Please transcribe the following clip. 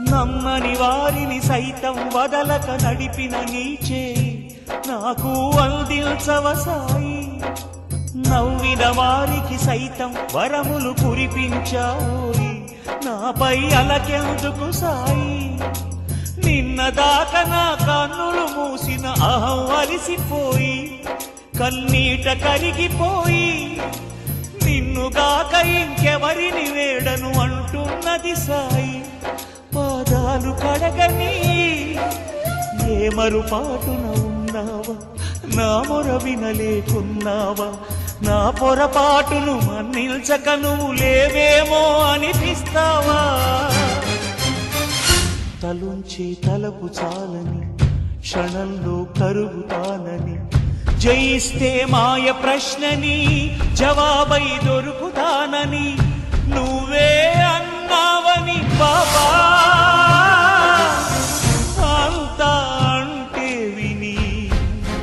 నమ్మని వారిని సైతం వదలక నడిపిన నీచే నాకు అందించవ సాయి. నవ్విన వారికి సైతం వరములు కురిపించాయి, నాపై అలకెందుకు సాయి. నిన్నదాకా నా కన్నులు మూసిన అహం అలిసిపోయి కన్నీట కరిగిపోయి, నిన్నుగాక ఇంకెవరిని వేడను అంటున్నది సాయి. పాదాలు కడగని ఏ మరుపాటున ఉన్నావా, నా మొర వినలేకున్నావా, నా పొరపాటును మన్నిల్చక నువ్వు లేవేమో అనిపిస్తావా. తలుంచి తలపు చాలని క్షణంలో కరుగుతానని, జయిస్తే మాయ ప్రశ్నని జవాబై దొరుకుతానని